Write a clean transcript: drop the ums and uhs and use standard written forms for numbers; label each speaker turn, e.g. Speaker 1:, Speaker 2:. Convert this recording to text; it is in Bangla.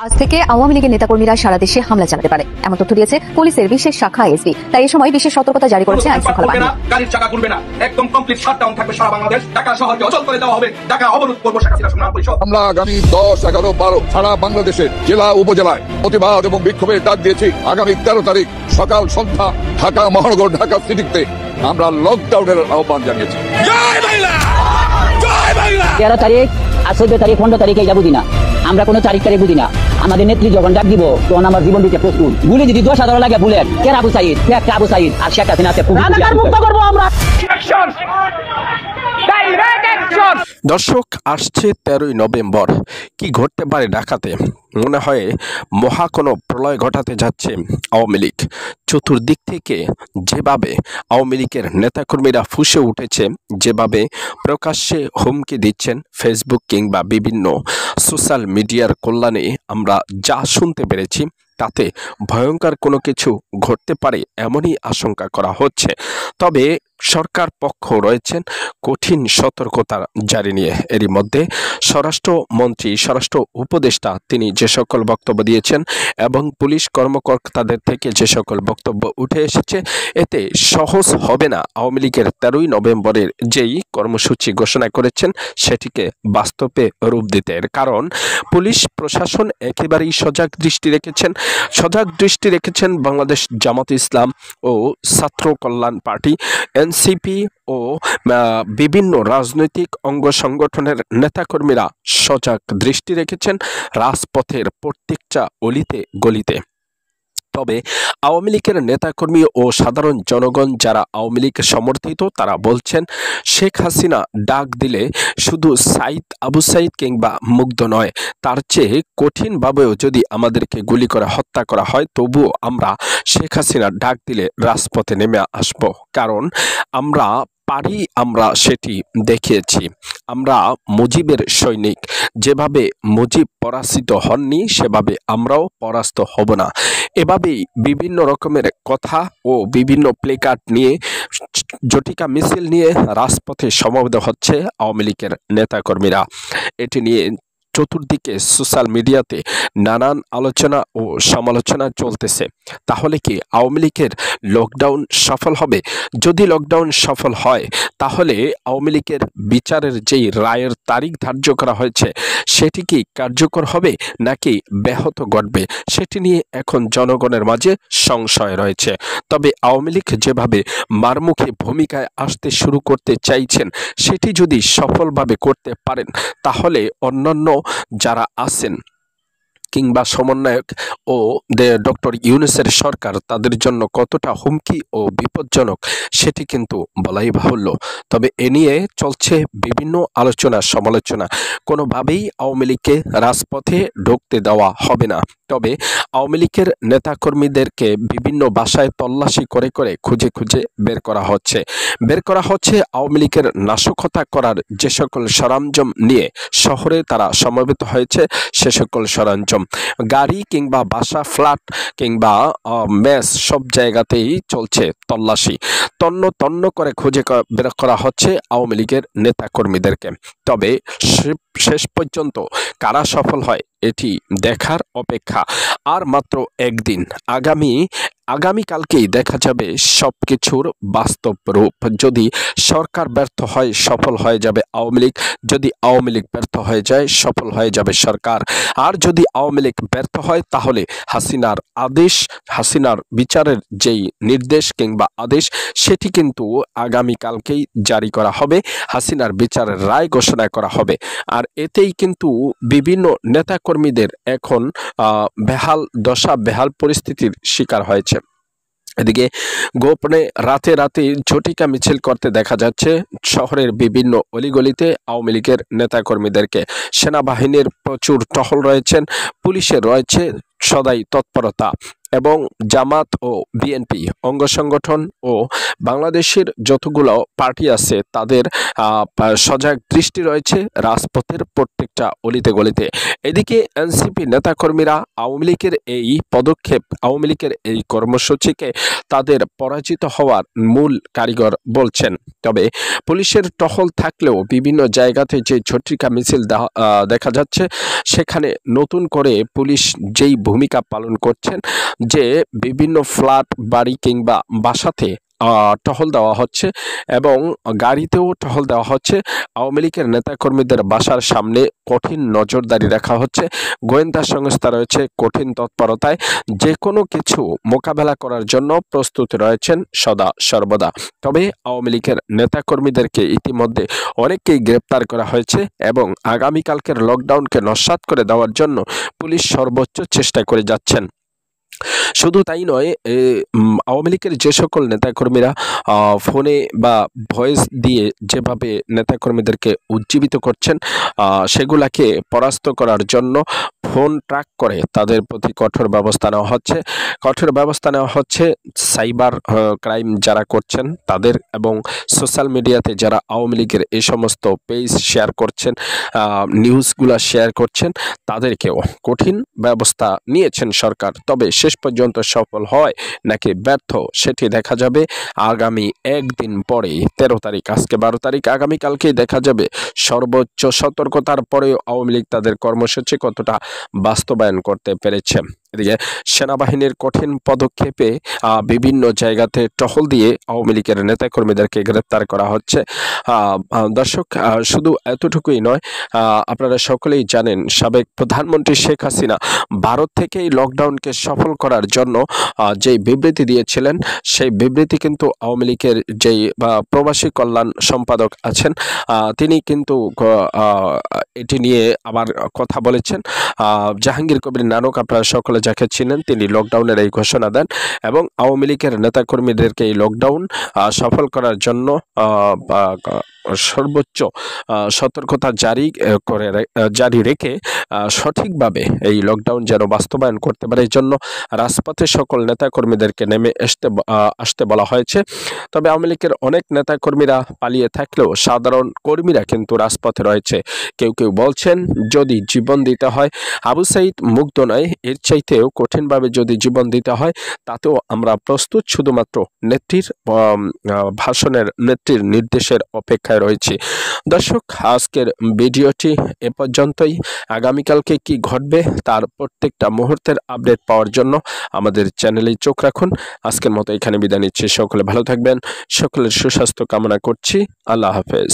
Speaker 1: আজ থেকে আওয়ামী লীগের নেতাকর্মীরা সারা দেশে হামলা চালাতে পারে এমন তথ্য দিয়েছে পুলিশের বিশেষ শাখা এসবি। তাই এই সময় বিশেষ সতর্কতা জারি করেছে আইন শৃঙ্খলা বাহিনী।
Speaker 2: গাড়ির চাকা ঘুরবে না, একদম কমপ্লিট শাটডাউন থাকবে সারা বাংলাদেশ। ঢাকা শহরকে অচল করে দেওয়া হবে, ঢাকা অবরোধ করবো শেখ হাসিনা সংগ্রাম পরিষদ।
Speaker 3: আমরা আগামী 10, 11, 12 সারা বাংলাদেশের জেলা উপজেলায় প্রতিবাদ এবং বিক্ষোভের ডাক দিয়েছি। আগামী 13 তারিখ সকাল সন্ধ্যা ঢাকা মহানগর, ঢাকা সিটিতে আমরা লকডাউনের আহ্বান জানিয়েছি।
Speaker 2: জয় বাংলা, জয় বাংলা।
Speaker 4: 13 তারিখ আর 14 তারিখ 15 তারিখ এটা বুঝি না, আমরা কোনো তারিখ বুঝি না। আমাদের নেত্রী যখন ডাক দিব তখন আমার জীবন দিতে প্রস্তুত। গুলি যদি 10,000 লাগে বুলেট কেন আবু সাইদ, আবু সাইদ আর শেখ হাসিনা মুক্ত করবো আমরা।
Speaker 5: দর্শক, আসছে 13ই নভেম্বর। কি ঘটতে পারে ঢাকাতে? মনে হয় মহা কোনো প্রলয় ঘটাতে যাচ্ছে আওয়ামী লীগ। চতুর্দিক থেকে যেভাবে আওয়ামী লীগের নেতাকর্মীরা ফুঁসে উঠেছে, যেভাবে প্রকাশ্যে হুমকি দিচ্ছেন ফেসবুক কিংবা বিভিন্ন সোশ্যাল মিডিয়ার কল্যাণে আমরা যা শুনতে পেরেছি, তাতে ভয়ঙ্কর কোনো কিছু ঘটতে পারে এমনই আশঙ্কা করা হচ্ছে। তবে সরকার পক্ষ রয়েছেন কঠিন সতর্কতা জারি নিয়ে। এরই মধ্যে স্বরাষ্ট্রমন্ত্রী, স্বরাষ্ট্র উপদেষ্টা তিনি যে সকল বক্তব্য দিয়েছেন এবং পুলিশ কর্মকর্তাদের থেকে যে সকল বক্তব্য উঠে এসেছে, এতে সহজ হবে না আওয়ামী লীগের 13ই নভেম্বরের যেই কর্মসূচি ঘোষণা করেছেন সেটিকে বাস্তবে রূপ দিতে। কারণ পুলিশ প্রশাসন একেবারেই সজাগ দৃষ্টি রেখেছেন বাংলাদেশ জামাত ইসলাম ও ছাত্র কল্যাণ পার্টি, এনসিপি ও বিভিন্ন রাজনৈতিক অঙ্গ সংগঠনের নেতাকর্মীরা সজাগ দৃষ্টি রেখেছেন রাজপথের প্রত্যেকটা অলিতে গলিতে। তবে আওয়ামী লীগের নেতাকর্মী ও সাধারণ জনগণ যারা আওয়ামী লীগ সমর্থিত, তারা বলছেন শেখ হাসিনা ডাক দিলে শুধু আবু সাইদ কিংবা মুগ্ধ নয়, তার চেয়ে কঠিনভাবেও যদি আমাদেরকে গুলি করে হত্যা করা হয়, তবুও আমরা শেখ হাসিনা ডাক দিলে রাজপথে নেমে আসব। কারণ আমরা সেটি দেখিয়েছি। আমরা মুজিবের সৈনিক। যেভাবে মুজিব পরাজিত হননি, সেভাবে আমরাও পরাস্ত হব না। এভাবেই বিভিন্ন রকমের কথা ও বিভিন্ন প্লেকার্ড নিয়ে, জটিকা মিছিল নিয়ে রাজপথে সমবেত হচ্ছে আওয়ামী লীগের নেতাকর্মীরা। এটি নিয়ে চতুর্দিকে সোশ্যাল মিডিয়াতে নানান আলোচনা ও সমালোচনা চলতেছে। তাহলে কি আওয়ামী লীগের লকডাউন সফল হবে? যদি লকডাউন সফল হয়, তাহলে আওয়ামী লীগের বিচারের যেই রায়ের তারিখ ধার্য করা হয়েছে সেটি কি কার্যকর হবে নাকি ব্যাহত ঘটবে, সেটি নিয়ে এখন জনগণের মাঝে সংশয় রয়েছে। তবে আওয়ামী লীগ যেভাবে মারমুখী ভূমিকায় আসতে শুরু করতে চাইছেন, সেটি যদি সফলভাবে করতে পারেন, তাহলে অন্যান্য যারা আছেন কিংবা সমন্বয়ক ও ডক্টর ইউনূসের সরকার, তাদের জন্য কতটা হুমকি ও বিপজ্জনক সেটি কিন্তু বলাই বাহুল্য। তবে এ নিয়ে চলছে বিভিন্ন আলোচনা সমালোচনা। কোনোভাবেই আওয়ামী লীগকে রাজপথে ঢুকতে দেওয়া হবে না। তবে আওয়ামী লীগের নেতাকর্মীদেরকে বিভিন্ন বাসায় তল্লাশি করে খুঁজে বের করা হচ্ছে আওয়ামী লীগের নাশকতা করার যে সকল সরঞ্জাম নিয়ে শহরে তারা সমবেত হয়েছে, সে সকল সরঞ্জাম, গাড়ি কিংবা বাসা, ফ্ল্যাট কিংবা মেস, সব জায়গাতেই চলছে তল্লাশি। তন্ন করে খুঁজে বের করা হচ্ছে আওয়ামী লীগের নেতাকর্মীদেরকে। তবে শেষ পর্যন্ত কারা সফল হয় এটি দেখার অপেক্ষা। আর মাত্র একদিন, আগামীকালকেই দেখা যাবে সবকিছুর বাস্তব রূপ। যদি সরকার ব্যর্থ হয়, সফল হয়ে যাবে আওয়ামী লীগ। যদি আওয়ামী লীগ ব্যর্থ হয়ে যায়, সফল হয়ে যাবে সরকার। আর যদি আওয়ামী লীগ ব্যর্থ হয়, তাহলে হাসিনার বিচারের যেই নির্দেশ কিংবা আদেশ, সেটি কিন্তু আগামীকালকেই জারি করা হবে। হাসিনার বিচারের রায় ঘোষণা করা হবে। আর এতেই কিন্তু বিভিন্ন নেতাকর্মীদের এখন বেহাল পরিস্থিতির শিকার হয়েছে। এদিকে গোপনে রাতে ঝটিকা মিছিল করতে দেখা যাচ্ছে শহরের বিভিন্ন অলিগলিতে আওয়ামী লীগের নেতাকর্মীদেরকে। সেনাবাহিনীর প্রচুর টহল রয়েছেন, পুলিশের রয়েছে সদাই তৎপরতা এবং জামাত ও বিএনপি অঙ্গ সংগঠন ও বাংলাদেশের যতগুলো পার্টি আছে, তাদের সজাগ দৃষ্টি রয়েছে রাজপথের প্রত্যেকটা অলিতে গলিতে। এদিকে এনসিপি নেতাকর্মীরা আওয়ামী লীগের এই পদক্ষেপ, আওয়ামী লীগের এই কর্মসূচিকে তাদের পরাজিত হওয়ার মূল কারিগর বলছেন। তবে পুলিশের টহল থাকলেও বিভিন্ন জায়গাতে যে ঝটিকা মিছিল দেখা যাচ্ছে, সেখানে নতুন করে পুলিশ যেই ভূমিকা পালন করছেন, যে বিভিন্ন ফ্ল্যাট, বাড়ি কিংবা বাসাতে টহল দেওয়া হচ্ছে এবং গাড়িতেও টহল দেওয়া হচ্ছে। আওয়ামী লীগের নেতাকর্মীদের বাসার সামনে কঠিন নজরদারি রাখা হচ্ছে। গোয়েন্দা সংস্থা রয়েছে কঠিন তৎপরতায়, যে কোনো কিছু মোকাবেলা করার জন্য প্রস্তুত রয়েছেন সদা সর্বদা। তবে আওয়ামী লীগের নেতাকর্মীদেরকে ইতিমধ্যে অনেককেই গ্রেপ্তার করা হয়েছে এবং আগামীকালকের লকডাউনকে নস্যাৎ করে দেওয়ার জন্য পুলিশ সর্বোচ্চ চেষ্টা করে যাচ্ছেন। শুধু তাই নয়, আওয়ামী লীগের যে সকল নেতাকর্মীরা ফোনে বা ভয়েস দিয়ে যেভাবে নেতাকর্মীদেরকে উজ্জীবিত করছেন, সেগুলাকে পরাস্ত করার জন্য ফোন ট্র্যাক করে তাদের প্রতি কঠোর ব্যবস্থা নেওয়া হচ্ছে। কঠোর ব্যবস্থা নেওয়া হচ্ছে সাইবার ক্রাইম যারা করছেন তাদের, এবং সোশ্যাল মিডিয়াতে যারা আওয়ামী লীগের এই সমস্ত পেজ শেয়ার করছেন, নিউজগুলা শেয়ার করছেন, তাদেরকেও কঠিন ব্যবস্থা নিয়েছেন সরকার। তবে শেষ পর্যন্ত সফল হয় নাকি ব্যর্থ সেটি দেখা যাবে আগামী একদিন পরেই। 13 তারিখ, আজকে 12 তারিখ, আগামীকালকেই দেখা যাবে সর্বোচ্চ সতর্কতার পরেও আওয়ামী লীগ তাদের কর্মসূচি কতটা বাস্তবায়ন করতে পেরেছে। এদিকে সেনাবাহিনীর কঠিন পদক্ষেপে বিভিন্ন জায়গাতে টহল দিয়ে আওয়ামী লীগের নেতাকর্মীদেরকে গ্রেপ্তার করা হচ্ছে। দর্শক, শুধু এতটুকুই নয়, আপনারা সকলেই জানেন সাবেক প্রধানমন্ত্রী শেখ হাসিনা ভারত থেকেই লকডাউনকে সফল করার জন্য যেই বিবৃতি দিয়েছিলেন, সেই বিবৃতি কিন্তু আওয়ামী লীগের যেই প্রবাসী কল্যাণ সম্পাদক আছেন, তিনি কিন্তু এটি নিয়ে আবার কথা বলেছেন। জাহাঙ্গীর কবির নানক, আপনারা সকলে যাকে চিনেন, তিনি লকডাউনের এই ঘোষণা দেন এবং আওয়ামী লীগের নেতাকর্মীদেরকে এই লকডাউন সফল করার জন্য সর্বোচ্চ সতর্কতা জারি রেখে সঠিকভাবে এই লকডাউন যেন বাস্তবায়ন করতে পারে, এই জন্য রাজপথে সকল নেতাকর্মীদেরকে নেমে আসতে বলা হয়েছে। তবে আওয়ামী লীগের অনেক নেতাকর্মীরা পালিয়ে থাকলেও সাধারণ কর্মীরা কিন্তু রাজপথে রয়েছে। কেউ কেউ বলছেন যদি জীবন দিতে হয়, আবু সাইদ মুগ্ধ নয়, এর চাইতেও কঠিনভাবে যদি জীবন দিতে হয় তাতেও আমরা প্রস্তুত, শুধুমাত্র নেত্রীর ভাষণের, নেত্রীর নির্দেশের অপেক্ষায় রয়েছি। দর্শক, আজকের ভিডিওটি এ পর্যন্তই। আগামীকালকে কি ঘটবে তার প্রত্যেকটা মুহূর্তের আপডেট পাওয়ার জন্য আমাদের চ্যানেলেই চোখ রাখুন। আজকের মতো এখানে বিদায় নিচ্ছি। সকলে ভালো থাকবেন, সকলের সুস্বাস্থ্য কামনা করছি। আল্লাহ হাফেজ।